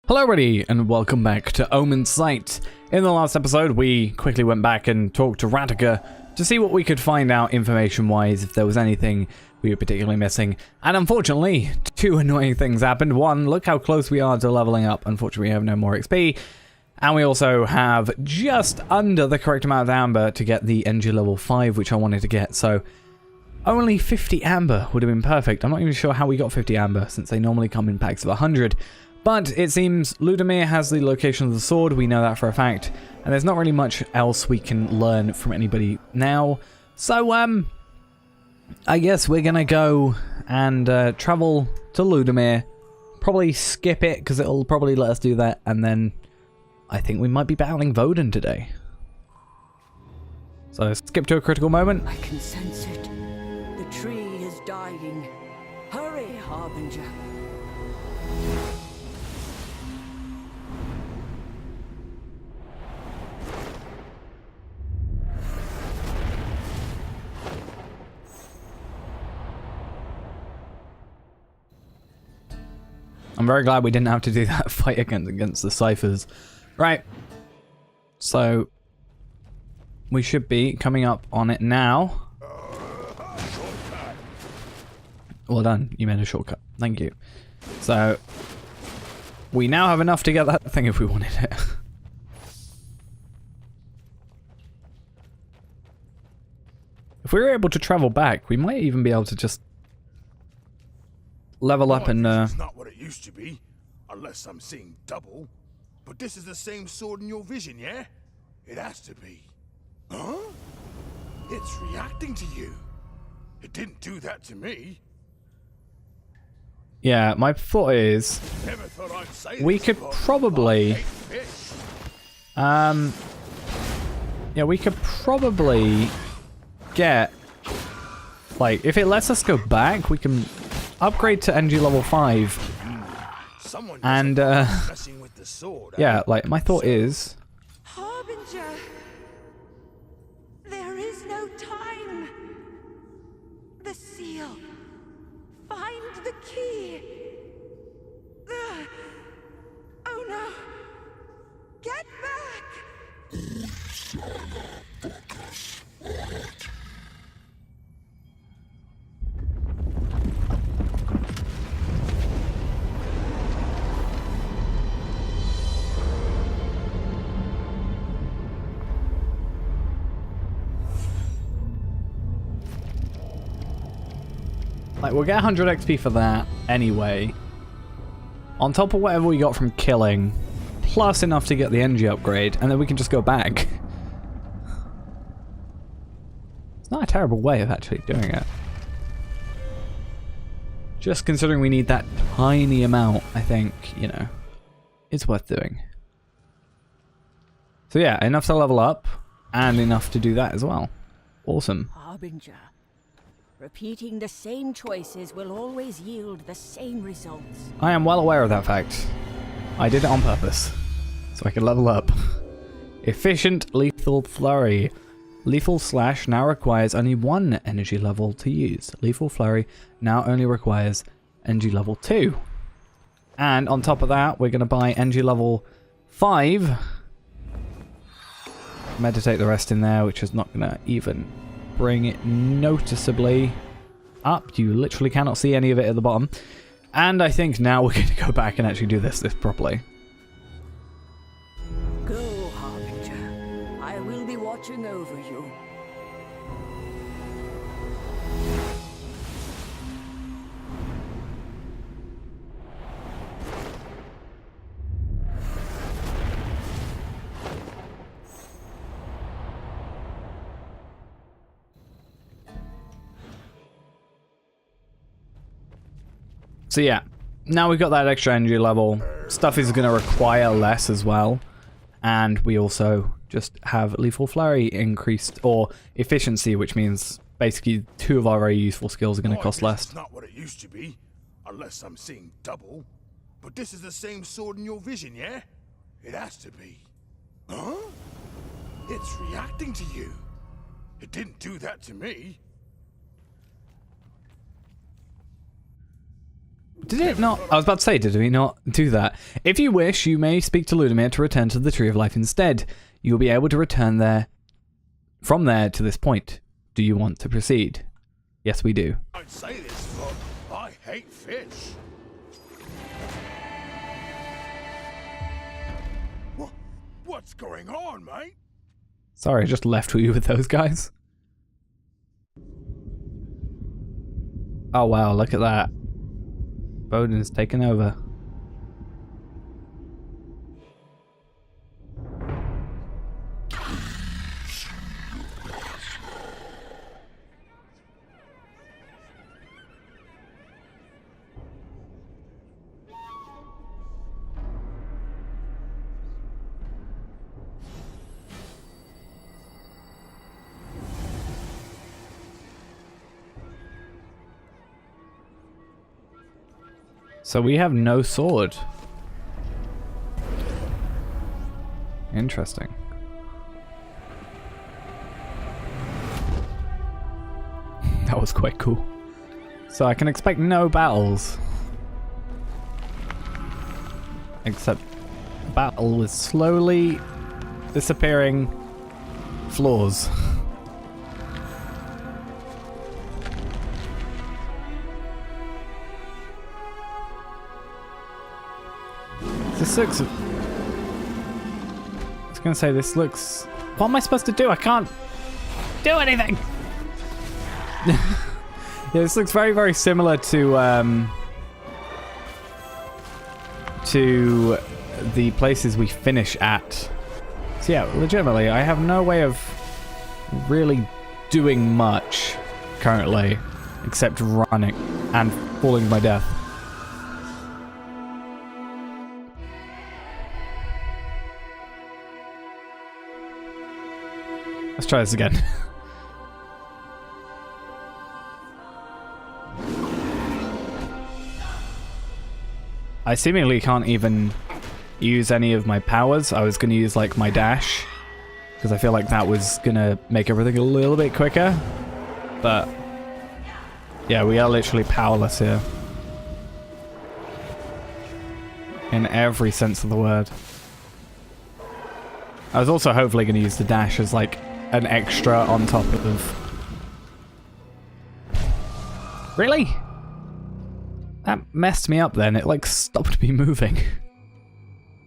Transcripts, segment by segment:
Hello everybody, and welcome back to Omensight. In the last episode, we quickly went back and talked to Radika to see what we could find out information-wise, if there was anything we were particularly missing. And unfortunately, two annoying things happened. One, look how close we are to leveling up. Unfortunately, we have no more XP. And we also have just under the correct amount of amber to get the NG level 5, which I wanted to get. So only 50 amber would have been perfect. I'm not even sure how we got 50 amber, since they normally come in packs of 100. But it seems Ludimir has the location of the sword, we know that for a fact, and there's not really much else we can learn from anybody now. So, I guess we're gonna go and travel to Ludimir, probably skip it, because it'll probably let us do that, and then I think we might be battling Voden today. So, skip to a critical moment. I can sense it. The tree is dying. Hurry, Harbinger. I'm very glad we didn't have to do that fight against the ciphers. Right. So we should be coming up on it now. Well done. You made a shortcut. Thank you. So we now have enough to get that thing if we wanted it. If we were able to travel back, we might even be able to just level up and It's not what it used to be, unless I'm seeing double. But this is the same sword in your vision, yeah? It has to be. Huh? It's reacting to you. It didn't do that to me. yeah, my thought is Never thought I'd say we this, could but probably I hate fish. yeah, we could probably get, like, if it lets us go back, we can upgrade to NG level 5. Someone And messing with the sword, yeah, like, my thought is Harbinger! There is no time! The seal! Find the key! Oh no! Get back! like, we'll get 100 XP for that anyway, on top of whatever we got from killing, plus enough to get the NG upgrade, and then we can just go back. It's not a terrible way of actually doing it. Just considering we need that tiny amount, I think, you know, it's worth doing. So yeah, enough to level up, and enough to do that as well. Awesome. Harbinger. Repeating the same choices will always yield the same results. I am well aware of that fact. I did it on purpose, so I could level up. Efficient Lethal Flurry. Lethal Slash now requires only 1 energy level to use. Lethal Flurry now only requires energy level 2. And on top of that, we're going to buy energy level 5. Meditate the rest in there, which is not going to even bring it noticeably up. You literally cannot see any of it at the bottom. And I think now we're going to go back and actually do this properly. Go, Harbinger. I will be watching over you. So yeah, now we've got that extra energy level, stuff is going to require less as well, and we also just have Lethal Flurry increased, or efficiency, which means basically 2 of our very useful skills are going to cost less. It's not what it used to be, unless I'm seeing double. But this is the same sword in your vision, yeah? It has to be. Huh? It's reacting to you. It didn't do that to me. Did it not? I was about to say, did we not do that? If you wish, you may speak to Ludimir to return to the Tree of Life instead. You will be able to return from there to this point. Do you want to proceed? Yes, we do. I'd say this, but I hate fish. What's going on, mate? Sorry, I just left you with those guys. Oh wow, look at that. Voden's taken over. So we have no sword. Interesting. That was quite cool. So I can expect no battles. Except battle with slowly disappearing floors. This looks... I was gonna say, this looks... What am I supposed to do? I can't do anything! Yeah, this looks very, very similar to the places we finish at. So yeah, legitimately, I have no way of really doing much currently, except running and falling to my death. Let's try this again. I seemingly can't even use any of my powers. I was going to use like my dash, because I feel like that was going to make everything a little bit quicker. But yeah, we are literally powerless here. In every sense of the word. I was also hopefully going to use the dash as like an extra on top of... Really? That messed me up then. It like stopped me moving.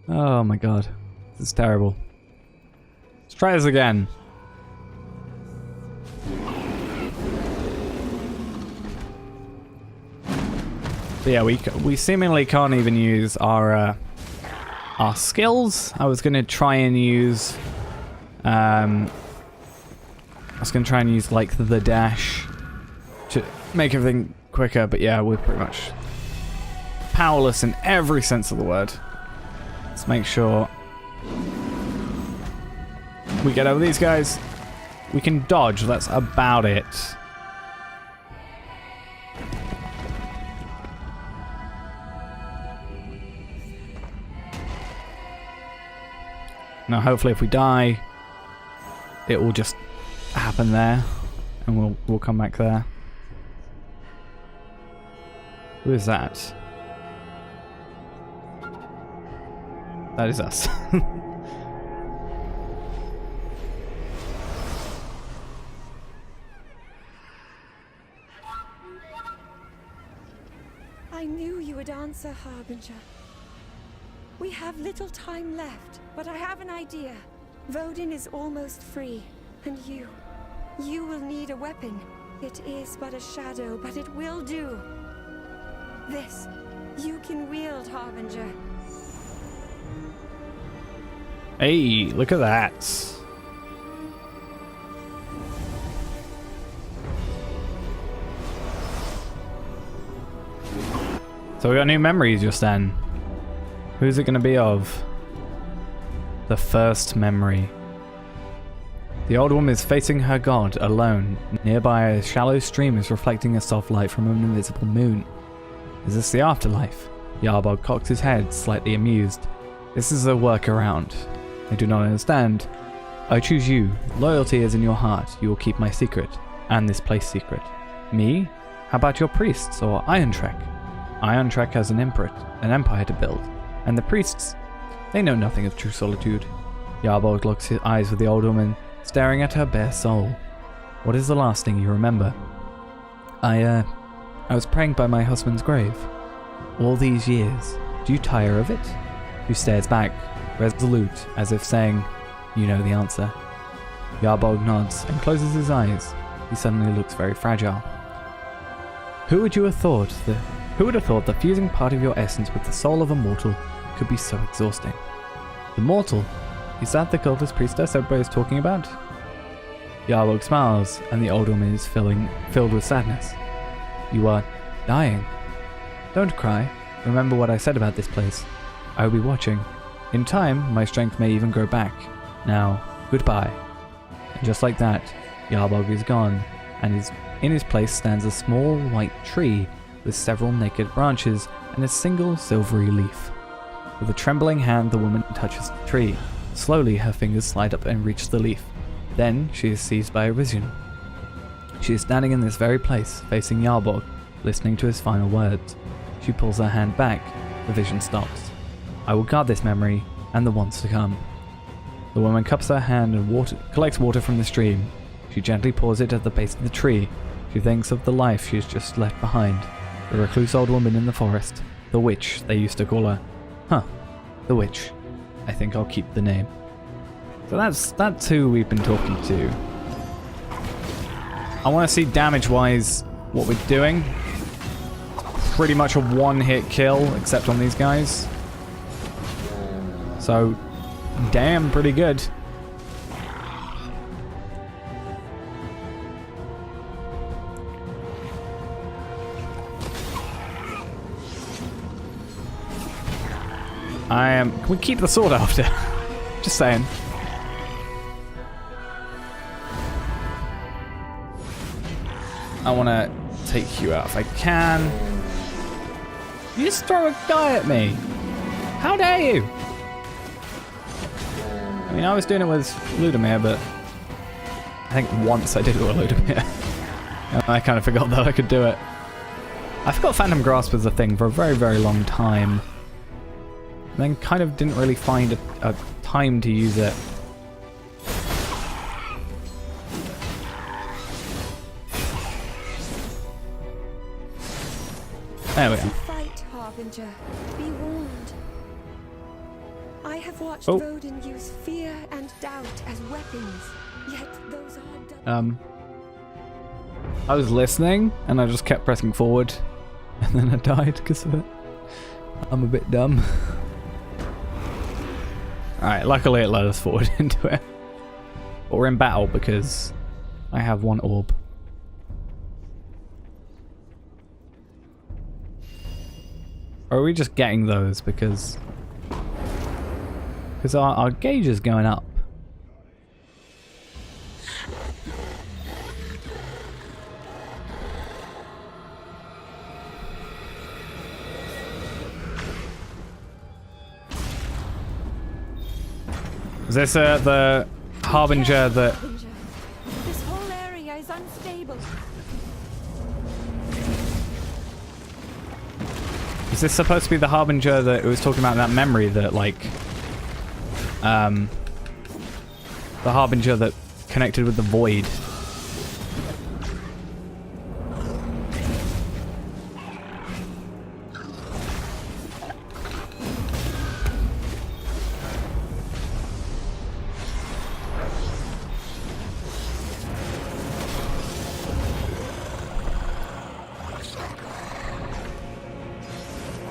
Oh my god. This is terrible. Let's try this again. But yeah, we seemingly can't even use our skills. I was gonna try and use like the dash to make everything quicker, but yeah, we're pretty much powerless in every sense of the word. Let's make sure we get over these guys. We can dodge, that's about it. Now hopefully if we die, it will just happen there, and we'll come back there. Who is that? That is us. I knew you would answer, Harbinger. We have little time left, but I have an idea. Voden is almost free, and you will need a weapon. It is but a shadow, but it will do. This, you can wield, Harbinger. Hey, look at that. So we got new memories just then. Who's it going to be of? The first memory. The old woman is facing her god, alone. Nearby, a shallow stream is reflecting a soft light from an invisible moon. Is this the afterlife? Yarbog cocks his head, slightly amused. This is a workaround. I do not understand. I choose you. Loyalty is in your heart. You will keep my secret, and this place secret. Me? How about your priests or Iron Trek? Iron Trek has an empire to build, and the priests, they know nothing of true solitude. Yarbold locks his eyes with the old woman, staring at her bare soul. What is the last thing you remember? I was praying by my husband's grave. All these years. Do you tire of it? She stares back, resolute, as if saying, you know the answer. Yarbold nods and closes his eyes. He suddenly looks very fragile. Who would have thought the fusing part of your essence with the soul of a mortal could be so exhausting? The mortal? Is that the Godless-Priestess everybody's talking about? Yarbold smiles, and the old woman is filled with sadness. You are dying. Don't cry. Remember what I said about this place. I will be watching. In time, my strength may even grow back. Now, goodbye. And just like that, Yarbold is gone, and in his place stands a small white tree with several naked branches and a single silvery leaf. With a trembling hand, the woman touches the tree. Slowly, her fingers slide up and reach the leaf. Then, she is seized by a vision. She is standing in this very place, facing Yarbold, listening to his final words. She pulls her hand back. The vision stops. I will guard this memory, and the ones to come. The woman cups her hand and collects water from the stream. She gently pours it at the base of the tree. She thinks of the life she has just left behind. The recluse old woman in the forest. The witch, they used to call her. Huh. The witch. I think I'll keep the name. So that's who we've been talking to. I want to see damage-wise what we're doing. Pretty much a one-hit kill, except on these guys. So, damn, pretty good. Can we keep the sword after? Just saying. I want to take you out if I can. You just throw a guy at me. How dare you? I mean, I was doing it with Ludimir, but I think once I did it with Ludimir. I kind of forgot that I could do it. I forgot Phantom Grasp was a thing for a very, very long time. And then kind of didn't really find a time to use it. There we go. Fight, Harbinger. Be warned. I have watched Oh. Voden use fear and doubt as weapons. Yet those are I was listening and I just kept pressing forward and then I died because of it. I'm a bit dumb. Alright, luckily it led us forward into it. But we're in battle because I have one orb. Or are we just getting those because our gauge is going up? Is this the Harbinger that... This whole area is unstable. Is this supposed to be the Harbinger that it was talking about in that memory that, like... the Harbinger that connected with the Void?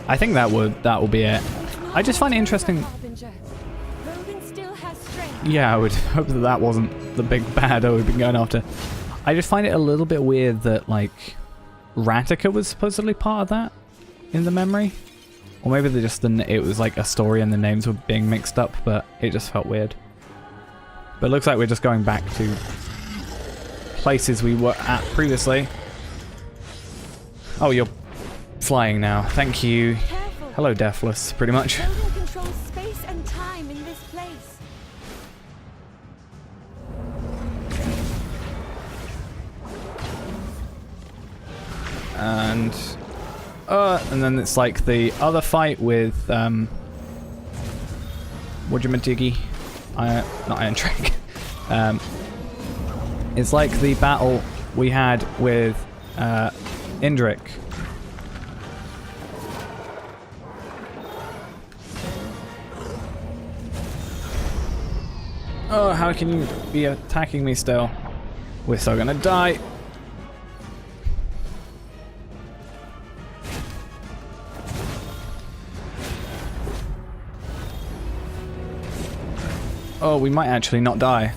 I think that will be it. I just find it interesting. Yeah, I would hope that that wasn't the big bad we've been going after. I just find it a little bit weird that, like, Ratica was supposedly part of that in the memory. Or maybe they just it was like a story and the names were being mixed up, but it just felt weird. But it looks like we're just going back to places we were at previously. Oh, you're flying now. Thank you. Careful. Hello, Deathless, pretty much. Voden controls space and time in this place. And And then it's like the other fight with, Wodjamajiggy. Not Iron Trick. It's like the battle we had with, Indrik. Oh, how can you be attacking me still? We're still gonna die. Oh, we might actually not die.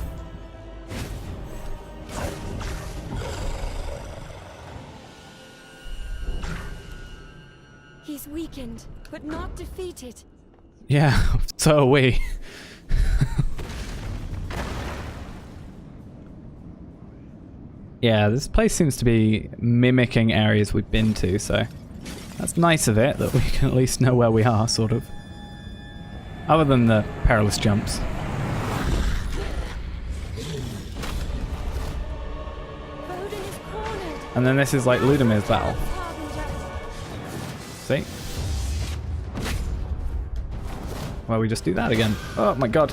He's weakened, but not defeated. Yeah, so are we. Yeah, this place seems to be mimicking areas we've been to, so that's nice of it, that we can at least know where we are, sort of. Other than the perilous jumps. Voden is cornered. And then this is like Ludomir's battle. Harbinger. See? Well, we just do that again. Oh my god.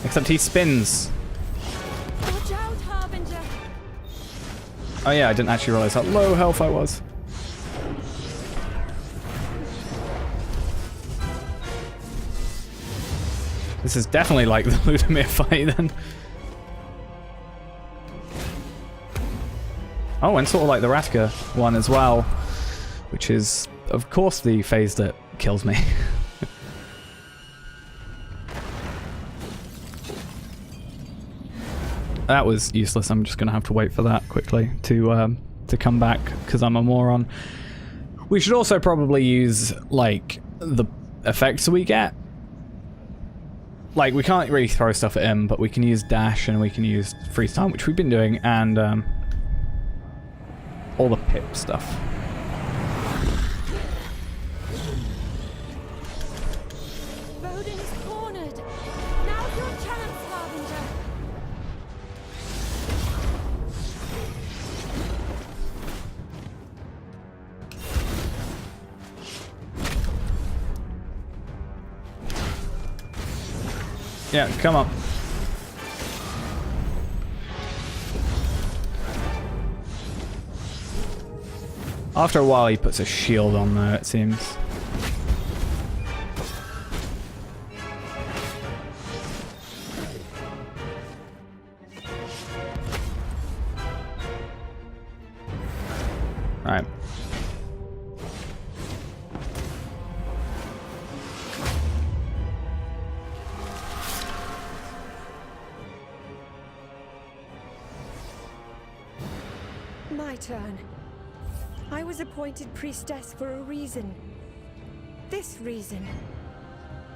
Except he spins. Watch out, Harbinger. Oh yeah, I didn't actually realize how low health I was. This is definitely like the Ludimir fight then. Oh, and sort of like the Rataka one as well, which is, of course, the phase that kills me. That was useless. I'm just going to have to wait for that quickly to come back because I'm a moron. We should also probably use like the effects we get. Like we can't really throw stuff at him, but we can use dash and we can use freeze time, which we've been doing, and all the pip stuff. Voden is cornered. Now's your chance, Harbinger. Yeah, come on. After a while, he puts a shield on there, it seems. Right. My turn. I was appointed priestess for a reason. This reason.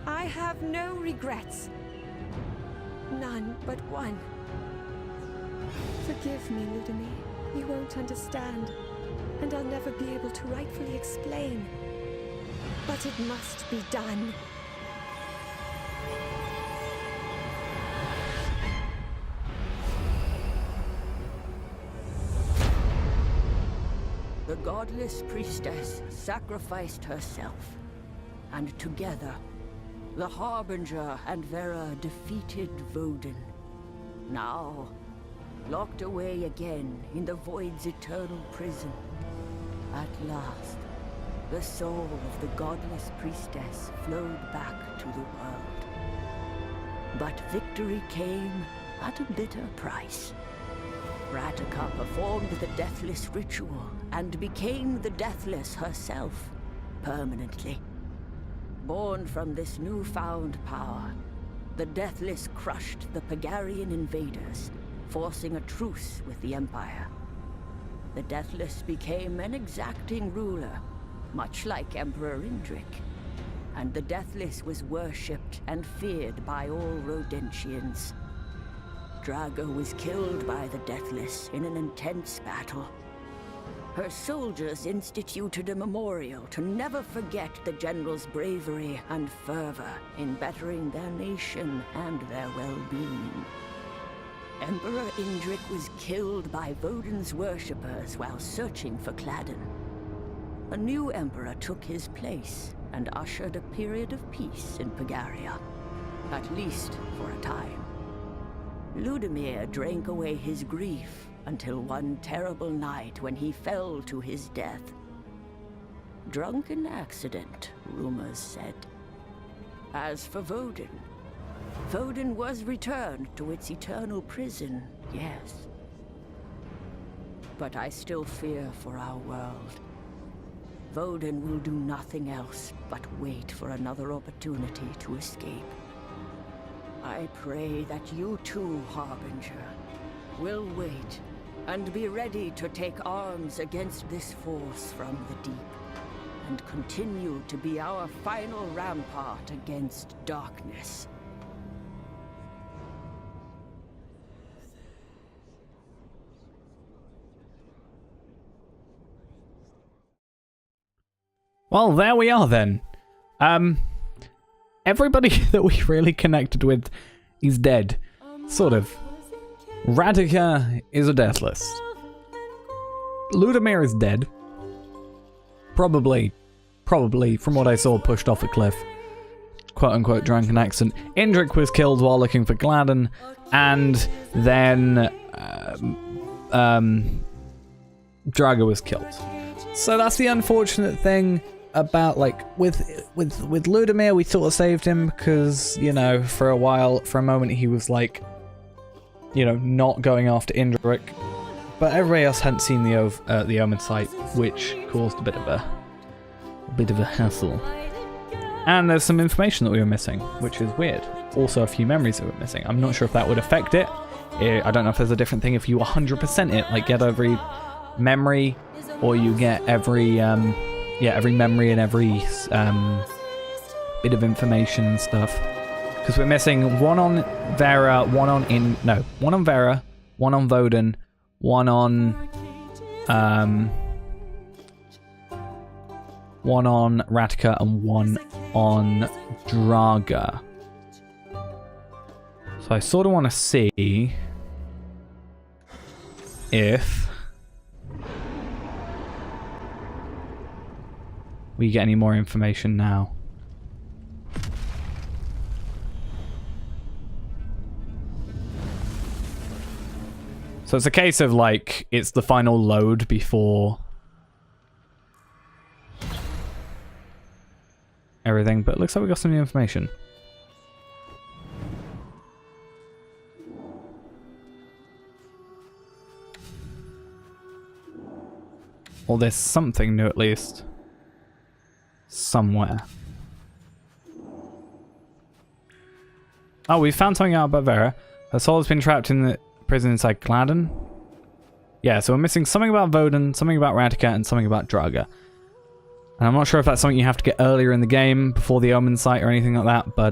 I have no regrets. None but one. Forgive me, Ludimir. You won't understand, and I'll never be able to rightfully explain. But it must be done. The Godless-Priestess sacrificed herself, and together, the Harbinger and Vera defeated Voden. Now, locked away again in the Void's eternal prison, at last, the soul of the Godless-Priestess flowed back to the world. But victory came at a bitter price. Rataka performed the Deathless ritual and became the Deathless herself, permanently. Born from this newfound power, the Deathless crushed the Pagarian invaders, forcing a truce with the Empire. The Deathless became an exacting ruler, much like Emperor Indrik. And the Deathless was worshipped and feared by all Rodentians. Drago was killed by the Deathless in an intense battle. Her soldiers instituted a memorial to never forget the general's bravery and fervor in bettering their nation and their well-being. Emperor Indrik was killed by Voden's worshippers while searching for Cladden. A new emperor took his place and ushered a period of peace in Pagaria, at least for a time. Ludimir drank away his grief until one terrible night when he fell to his death. Drunken accident, rumors said. As for Voden, Voden was returned to its eternal prison, yes. But I still fear for our world. Voden will do nothing else but wait for another opportunity to escape. I pray that you too, Harbinger, will wait and be ready to take arms against this force from the deep, and continue to be our final rampart against darkness. Well, there we are then. Everybody that we really connected with is dead. Sort of. Radika is a deathless. Ludimir is dead. Probably, from what I saw, pushed off a cliff. Quote-unquote drunken accident. Indrik was killed while looking for Gladden. And then Draga was killed. So that's the unfortunate thing about, like, with Ludimir, we sort of saved him because, you know, for a moment he was like, you know, not going after Indrik, but everybody else hadn't seen the Omensight, which caused a bit of a hassle. And there's some information that we were missing, which is weird. Also, a few memories that were missing. I'm not sure if that would affect it. I don't know if there's a different thing if you 100% it, like get every memory, or you get every memory and every bit of information and stuff. Because we're missing one on Vera, one on Vera, one on Voden, one on Radika, and one on Draga. So I sort of want to see if we get any more information now. So it's a case of, like, it's the final load before everything, but it looks like we got some new information. Or there's something new at least. Somewhere. Oh, we found something out about Vera. Her soul has been trapped in the prison inside Gladden. Yeah, so we're missing something about Voden, something about Radika, and something about Draga. And I'm not sure if that's something you have to get earlier in the game, before the Omensight or anything like that, but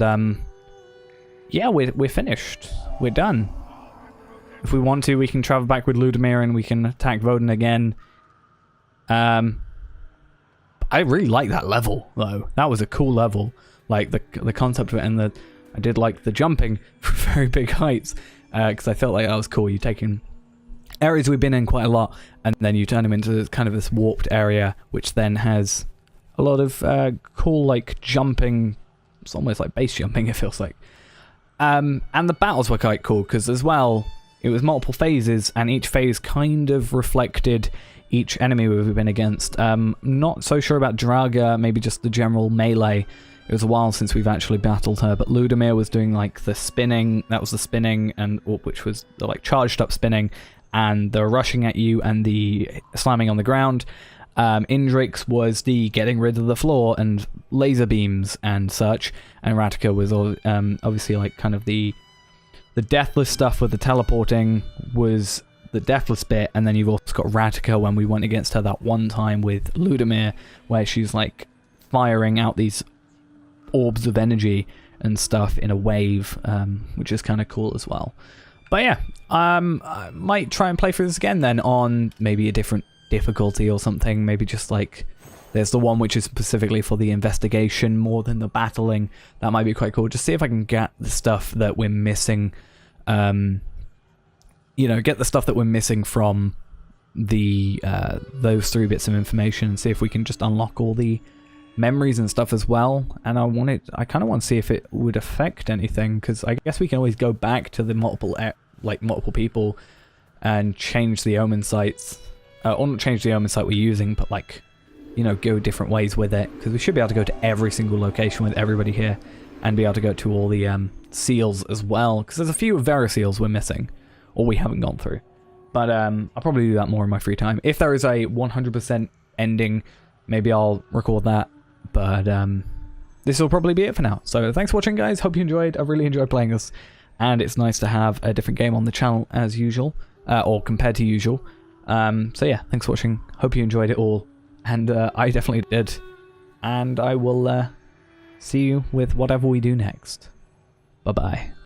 yeah, we're finished. We're done. If we want to, we can travel back with Ludimir and we can attack Voden again. I really like that level, though. That was a cool level. Like, the concept of it, and I did like the jumping for very big heights, because I felt like that was cool. You're taking areas we've been in quite a lot, and then you turn them into kind of this warped area, which then has a lot of cool, like, jumping. It's almost like base jumping, it feels like. And the battles were quite cool, because as well, it was multiple phases, and each phase kind of reflected each enemy we've been against. Not so sure about Draga, maybe just the general melee. It was a while since we've actually battled her, but Ludimir was doing, like, the spinning. That was the spinning, and which was the, like, charged up spinning, and the rushing at you and the slamming on the ground. Indrik's was the getting rid of the floor and laser beams and such, and Radika was obviously, like, kind of the deathless stuff with the teleporting was the deathless bit, and then you've also got Radika when we went against her that one time with Ludimir, where she's, like, firing out these orbs of energy and stuff in a wave, which is kind of cool as well. But yeah, I might try and play through this again then on maybe a different difficulty or something. Maybe just like there's the one which is specifically for the investigation more than the battling. That might be quite cool. Just see if I can get the stuff that we're missing. You know, get the stuff that we're missing from the those 3 bits of information, and see if we can just unlock all the memories and stuff as well. And I kind of want to see if it would affect anything, because I guess we can always go back to the multiple people and change the Omensights, or not change the Omensight we're using, but like, you know, go different ways with it, because we should be able to go to every single location with everybody here and be able to go to all the seals as well, because there's a few Vera seals we're missing or we haven't gone through. But I'll probably do that more in my free time. If there is a 100% ending, maybe I'll record that. But this will probably be it for now. So thanks for watching, guys. Hope you enjoyed. I really enjoyed playing this, and it's nice to have a different game on the channel as usual, or compared to usual. So yeah, thanks for watching. Hope you enjoyed it all, and I definitely did. And I will see you with whatever we do next. Bye bye.